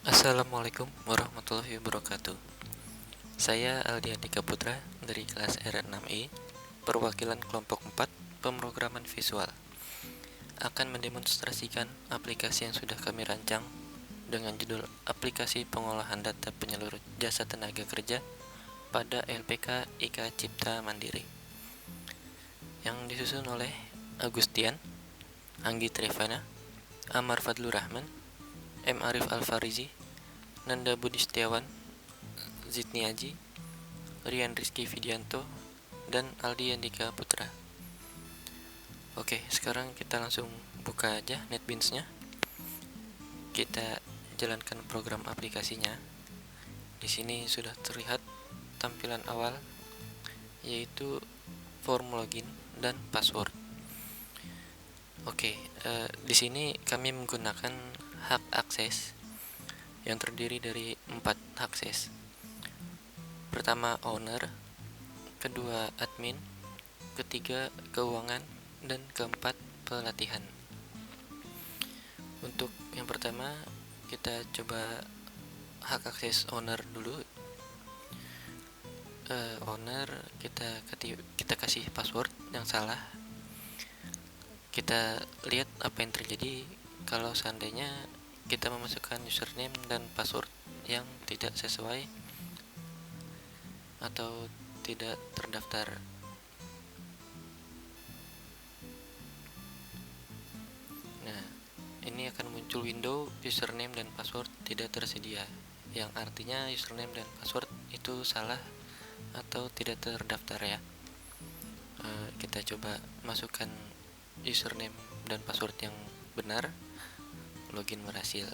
Assalamualaikum warahmatullahi wabarakatuh. Saya Aldi Andika Putra dari kelas R6E, perwakilan kelompok 4 pemrograman visual, akan mendemonstrasikan aplikasi yang sudah kami rancang dengan judul Aplikasi Pengolahan Data Penyalur Jasa Tenaga Kerja pada LPK IKA Cipta Mandiri, yang disusun oleh Agustian, Anggi Trevana, Amar Fadlur Rahman, M. Arif Alfarizi, Nanda Budi Setiawan, Zidni Aji, Rian Rizky Vidianto, dan Aldi Andika Putra. Oke, sekarang kita langsung buka aja NetBeans-nya. Kita jalankan program aplikasinya. Di sini sudah terlihat tampilan awal, yaitu form login dan password. Oke, di sini kami menggunakan hak akses yang terdiri dari 4 akses. Pertama owner, kedua admin, ketiga keuangan, dan keempat pelatihan. Untuk yang pertama, kita coba hak akses owner dulu. Owner kita kasih password yang salah. Kita lihat apa yang terjadi kalau seandainya kita memasukkan username dan password yang tidak sesuai atau tidak terdaftar. Nah, ini akan muncul window username dan password tidak tersedia, yang artinya username dan password itu salah atau tidak terdaftar ya. Kita coba masukkan username dan password yang benar, login berhasil.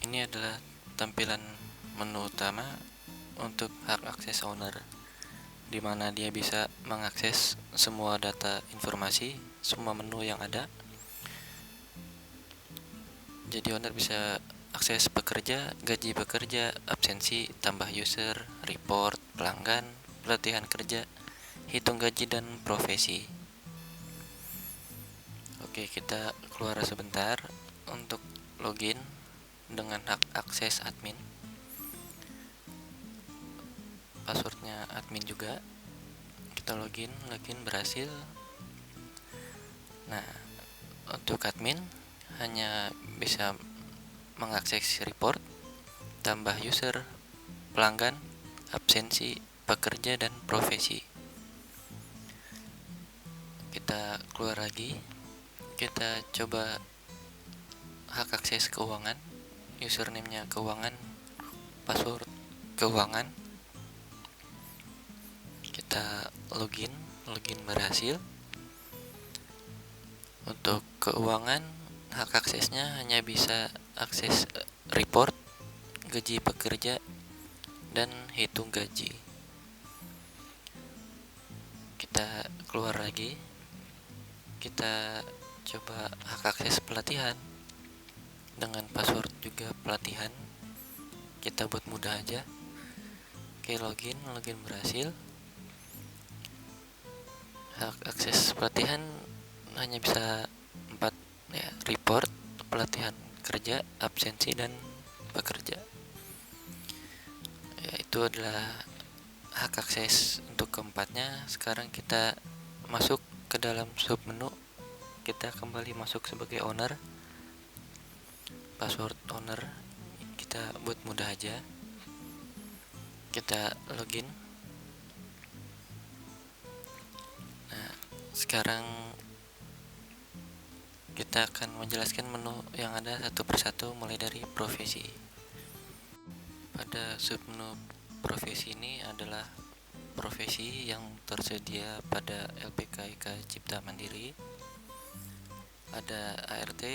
Ini adalah tampilan menu utama untuk hak akses owner, di mana dia bisa mengakses semua data informasi, semua menu yang ada. Jadi owner bisa akses pekerja, gaji pekerja, absensi, tambah user, report, pelanggan, pelatihan kerja, hitung gaji, dan profesi. Oke, kita keluar sebentar untuk login dengan hak akses admin. Passwordnya admin juga. Kita login berhasil. Nah, untuk admin hanya bisa mengakses report, tambah user, pelanggan, absensi, pekerja, dan profesi. Kita keluar lagi. Kita coba hak akses keuangan. Username-nya keuangan, password keuangan. Kita login berhasil. Untuk keuangan, hak aksesnya hanya bisa akses report, gaji pekerja, dan hitung gaji. Kita keluar lagi. Kita coba hak akses pelatihan dengan password juga pelatihan. Kita buat mudah aja. Oke, login berhasil. Hak akses pelatihan hanya bisa 4 ya, report, pelatihan kerja, absensi, dan pekerja. Ya, itu adalah hak akses untuk keempatnya. Sekarang kita masuk ke dalam submenu. Kita kembali masuk sebagai owner. Password owner kita buat mudah aja. Kita login. Nah, sekarang kita akan menjelaskan menu yang ada satu persatu mulai dari profesi. Pada submenu profesi ini adalah profesi yang tersedia pada LPK IKA Cipta Mandiri. Ada ART,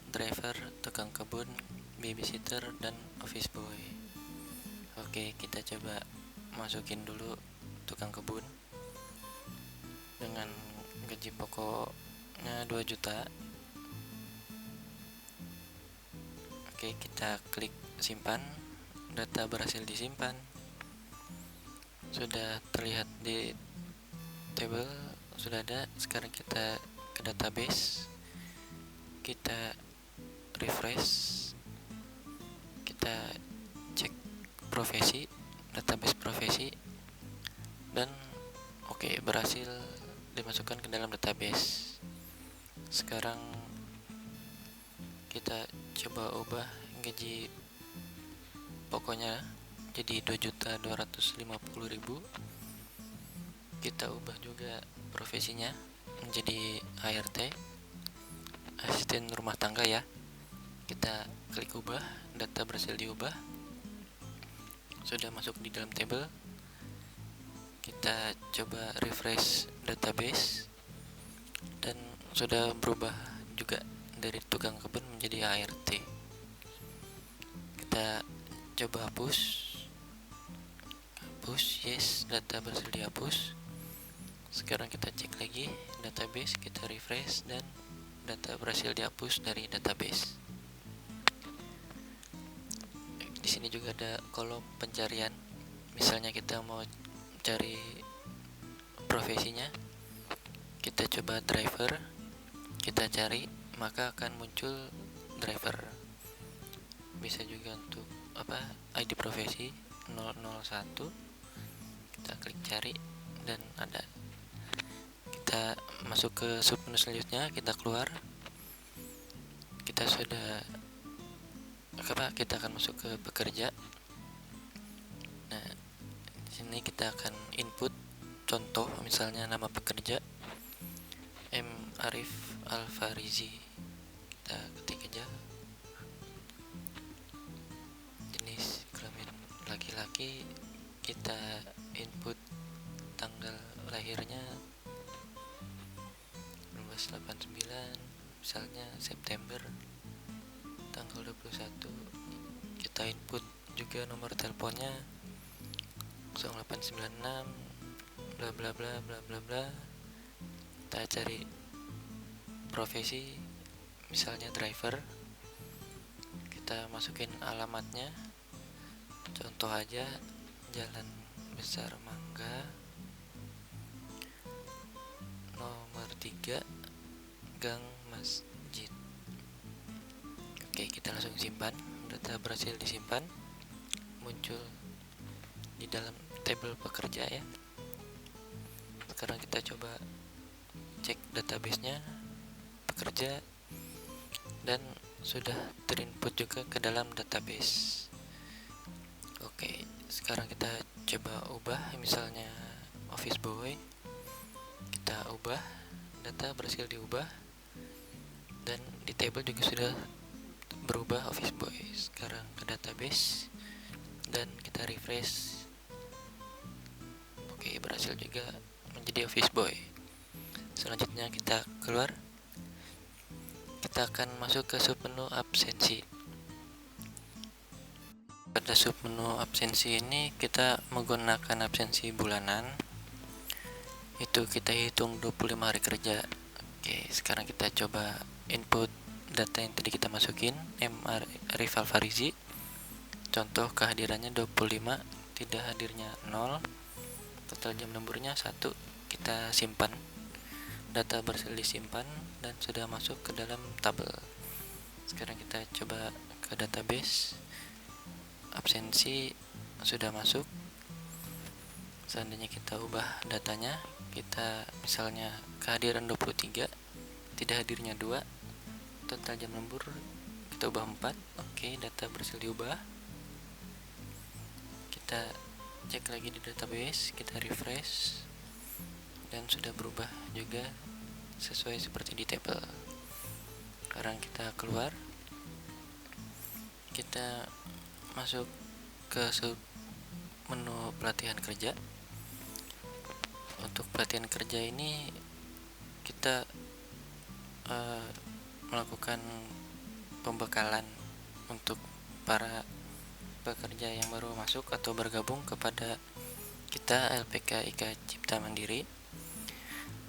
driver, tukang kebun, babysitter, dan office boy. Oke, kita coba masukin dulu tukang kebun dengan gaji pokoknya 2 juta. Oke, kita klik simpan. Data berhasil disimpan. Sudah terlihat di table sudah ada. Sekarang kita ke database, kita refresh, kita cek profesi, database profesi, dan oke, berhasil dimasukkan ke dalam database. Sekarang kita coba ubah gaji pokoknya jadi 2.250.000. Kita ubah juga profesinya menjadi ART, asisten rumah tangga ya. Kita klik ubah, data berhasil diubah, sudah masuk di dalam table. Kita coba refresh database dan sudah berubah juga dari tukang kebun menjadi ART. Kita coba hapus, yes, data berhasil dihapus. Sekarang kita cek lagi database, kita refresh dan data berhasil dihapus dari database. Di sini juga ada kolom pencarian. Misalnya kita mau cari profesinya, kita coba driver, kita cari, maka akan muncul driver. Bisa juga untuk ID profesi 001, kita klik cari dan ada. Kita masuk ke submenu selanjutnya, kita keluar, kita akan masuk ke pekerja. Nah, di sini kita akan input contoh, misalnya nama pekerja M. Arif Alfarizi. Kita ketik aja, jenis kelamin laki-laki, kita input tanggal lahirnya 1989, misalnya September tanggal 21. Kita input juga nomor teleponnya 0896 bla bla bla bla bla bla. Kita cari profesi, misalnya driver, kita masukin alamatnya, contoh aja Jalan Besar Mangga nomor 3 Gang Masjid. Oke, kita langsung simpan. Data berhasil disimpan, muncul di dalam tabel pekerja ya. Sekarang kita coba cek database-nya pekerja dan sudah terinput juga ke dalam database. Oke, sekarang kita coba ubah, misalnya office boy, kita ubah, data berhasil diubah dan di table juga sudah berubah office boy. Sekarang ke database dan kita refresh. Oke, berhasil juga menjadi office boy. Selanjutnya kita keluar, kita akan masuk ke submenu absensi. Pada submenu absensi ini kita menggunakan absensi bulanan, itu kita hitung 25 hari kerja. Oke, sekarang kita coba input data yang tadi kita masukin, M. Arif Alfarizi, contoh kehadirannya 25, tidak hadirnya 0, total jam lemburnya 1. Kita simpan, data berhasil disimpan dan sudah masuk ke dalam tabel. Sekarang kita coba ke database, absensi sudah masuk. Seandainya kita ubah datanya, kita misalnya kehadiran 23, tidak hadirnya 2, total jam lembur kita ubah 4. Oke, data berhasil diubah. Kita cek lagi di database, kita refresh dan sudah berubah juga sesuai seperti di table. Sekarang kita keluar, kita masuk ke sub menu pelatihan kerja. Untuk pelatihan kerja ini kita melakukan pembekalan untuk para pekerja yang baru masuk atau bergabung kepada kita LPK IKA Cipta Mandiri,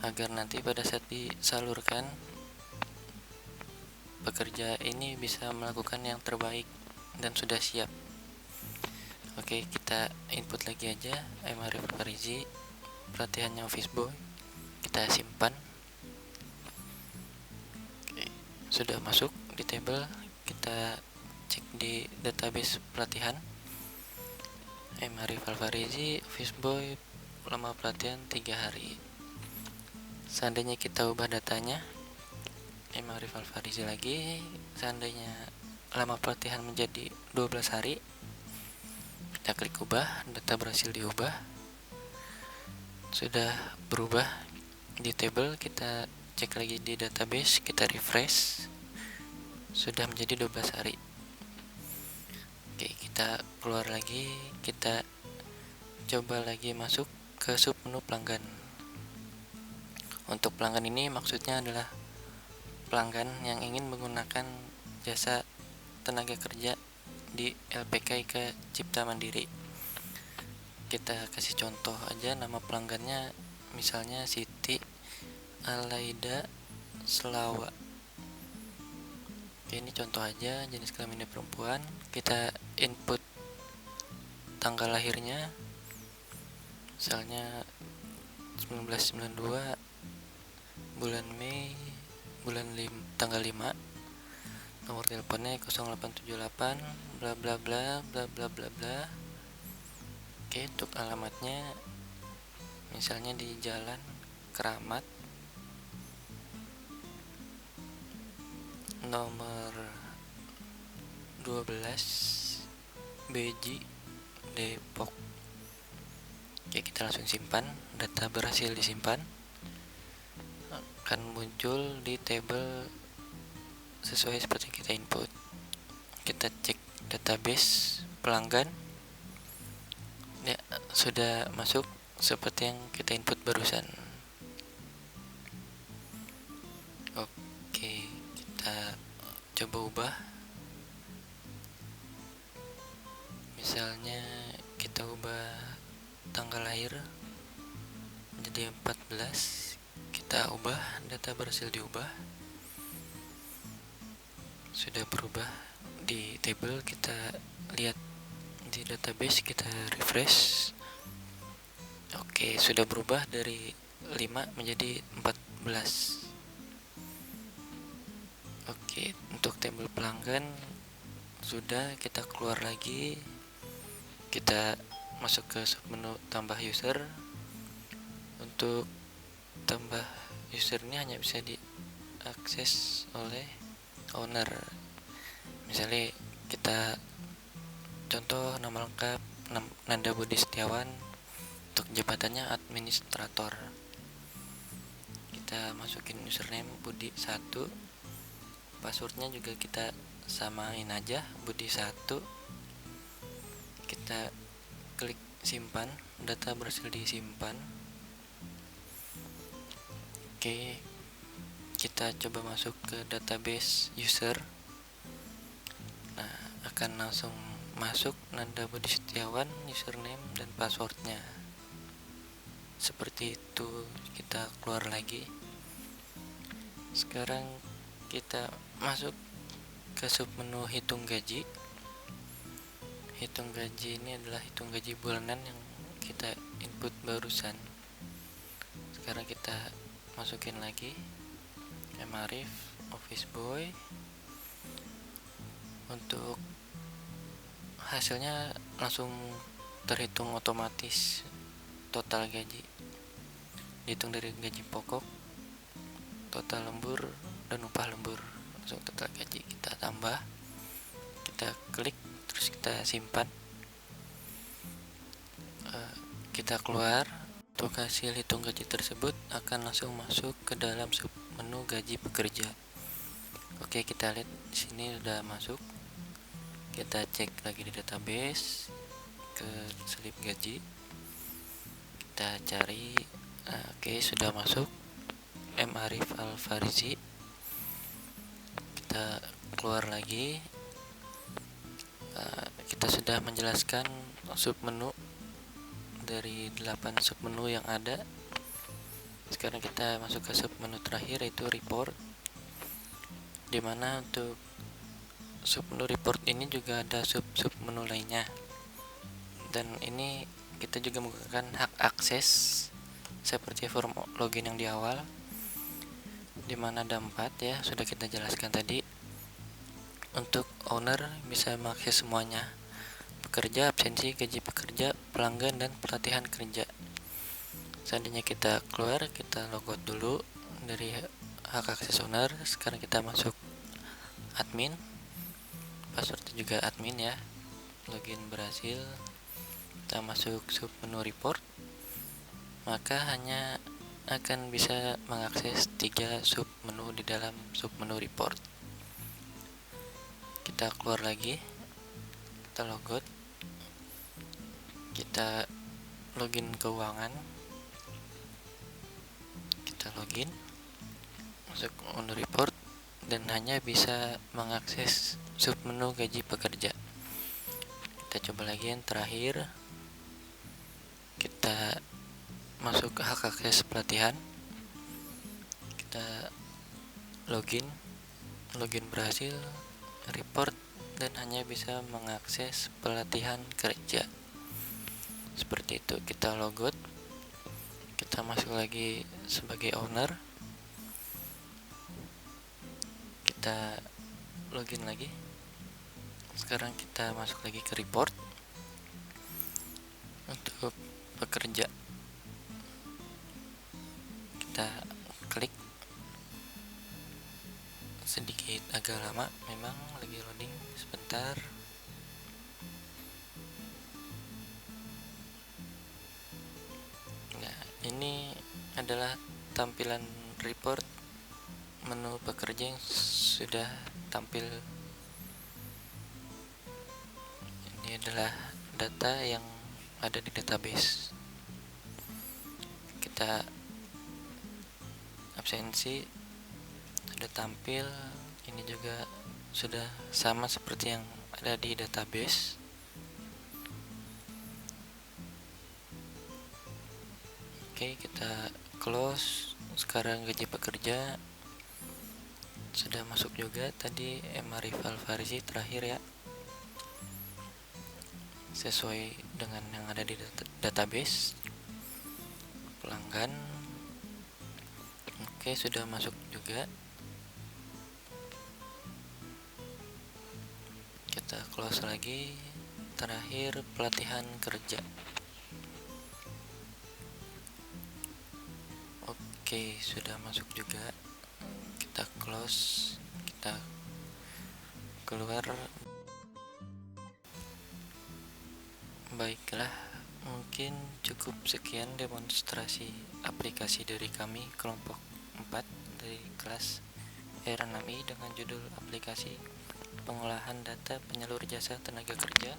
agar nanti pada saat disalurkan pekerja ini bisa melakukan yang terbaik dan sudah siap. Oke, kita input lagi aja M. Arif Alfarizi, pelatihannya office boy, kita simpan. Oke, sudah masuk di table, kita cek di database pelatihan Arif Alfarizi Office Boy, lama pelatihan 3 hari. Seandainya kita ubah datanya Arif Alfarizi lagi, seandainya lama pelatihan menjadi 12 hari, kita klik ubah, data berhasil diubah. Sudah berubah di table, kita cek lagi di database, kita refresh, sudah menjadi 12 hari. Oke, kita keluar lagi, kita coba lagi masuk ke submenu pelanggan. Untuk pelanggan ini maksudnya adalah pelanggan yang ingin menggunakan jasa tenaga kerja di LPK IKA Cipta Mandiri. Kita kasih contoh aja, nama pelanggannya misalnya Siti Alaida Selawa. Oke, ini contoh aja, jenis kelaminnya perempuan. Kita input tanggal lahirnya, misalnya 1992 bulan Mei, tanggal 5. Nomor teleponnya 0878 bla bla bla bla bla bla bla. Oke, untuk alamatnya misalnya di Jalan Keramat nomor 12 Beji, Depok. Oke, kita langsung simpan. Data berhasil disimpan, akan muncul di table sesuai seperti kita input. Kita cek database pelanggan, ya, sudah masuk seperti yang kita input barusan. Oke, kita coba ubah, misalnya kita ubah tanggal lahir menjadi 14. Kita ubah, data berhasil diubah, sudah berubah di table. Kita lihat di database, kita refresh. Oke, sudah berubah dari 5 menjadi 14. Oke, untuk table pelanggan sudah. Kita keluar lagi, kita masuk ke submenu tambah user. Untuk tambah user ini hanya bisa diakses oleh owner. Misalnya kita contoh nama lengkap Nanda Budi Setiawan, untuk jabatannya administrator. Kita masukin username Budi 1, passwordnya juga kita samain aja Budi 1. Kita klik simpan, data berhasil disimpan. Oke, kita coba masuk ke database user. Nah, akan langsung masuk Nanda Budi Setiawan, username dan passwordnya. Seperti itu. Kita keluar lagi. Sekarang kita masuk ke submenu hitung gaji. Hitung gaji ini adalah hitung gaji bulanan yang kita input barusan. Sekarang kita masukin lagi Arif Office Boy. Untuk hasilnya langsung terhitung otomatis. Total gaji dihitung dari gaji pokok, total lembur, dan upah lembur. Langsung total gaji kita tambah, kita klik, terus kita simpan. Kita keluar. Untuk hasil hitung gaji tersebut akan langsung masuk ke dalam submenu gaji pekerja. Oke, kita lihat di sini sudah masuk. Kita cek lagi di database ke slip gaji, kita cari. Oke, sudah masuk Arif Alfarizi. Kita keluar lagi. Kita sudah menjelaskan submenu dari 8 submenu yang ada. Sekarang kita masuk ke submenu terakhir, yaitu report, dimana untuk submenu report ini juga ada sub-submenu lainnya, dan ini kita juga menggunakan hak akses seperti form login yang di awal, dimana ada 4 ya, sudah kita jelaskan tadi. Untuk owner bisa mengakses semuanya: pekerja, absensi, gaji pekerja, pelanggan, dan pelatihan kerja. Seandainya kita keluar, kita logout dulu dari hak akses owner. Sekarang kita masuk admin, passwordnya juga admin ya. Login berhasil, kita masuk sub menu report, maka hanya akan bisa mengakses 3 sub menu di dalam sub menu report. Kita keluar lagi, kita logout, kita login keuangan, kita login, masuk menu report, dan hanya bisa mengakses sub menu gaji pekerja. Kita coba lagi yang terakhir, kita masuk ke hak akses pelatihan, kita login berhasil, report, dan hanya bisa mengakses pelatihan kerja. Seperti itu. Kita logout, kita masuk lagi sebagai owner, kita login lagi. Sekarang kita masuk lagi ke report. Untuk pekerja, kita klik, sedikit agak lama memang, lagi loading sebentar. Nah, ini adalah tampilan report menu pekerja yang sudah tampil. Ini adalah data yang ada di database. Kita absensi sudah tampil, ini juga sudah sama seperti yang ada di database. Oke, kita close. Sekarang gaji pekerja sudah masuk juga tadi, rival versi terakhir ya, sesuai dengan yang ada di database. Pelanggan, oke, sudah masuk juga. Kita close lagi. Terakhir pelatihan kerja. Oke, sudah masuk juga. Kita close, kita keluar. Baiklah, mungkin cukup sekian demonstrasi aplikasi dari kami kelompok 4 dari kelas R6I dengan judul aplikasi pengolahan data penyalur jasa tenaga kerja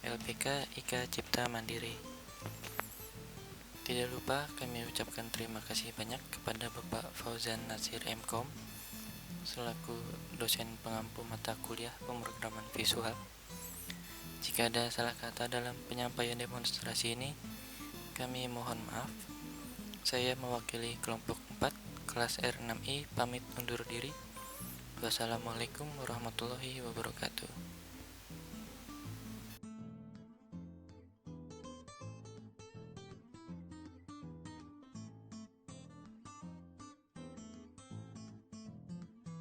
LPK IKA Cipta Mandiri. Tidak lupa kami ucapkan terima kasih banyak kepada Bapak Fauzan Nasir MKom selaku dosen pengampu mata kuliah pemrograman visual. Jika ada salah kata dalam penyampaian demonstrasi ini, kami mohon maaf. Saya mewakili kelompok 4 kelas R6I pamit undur diri. Wassalamualaikum warahmatullahi wabarakatuh.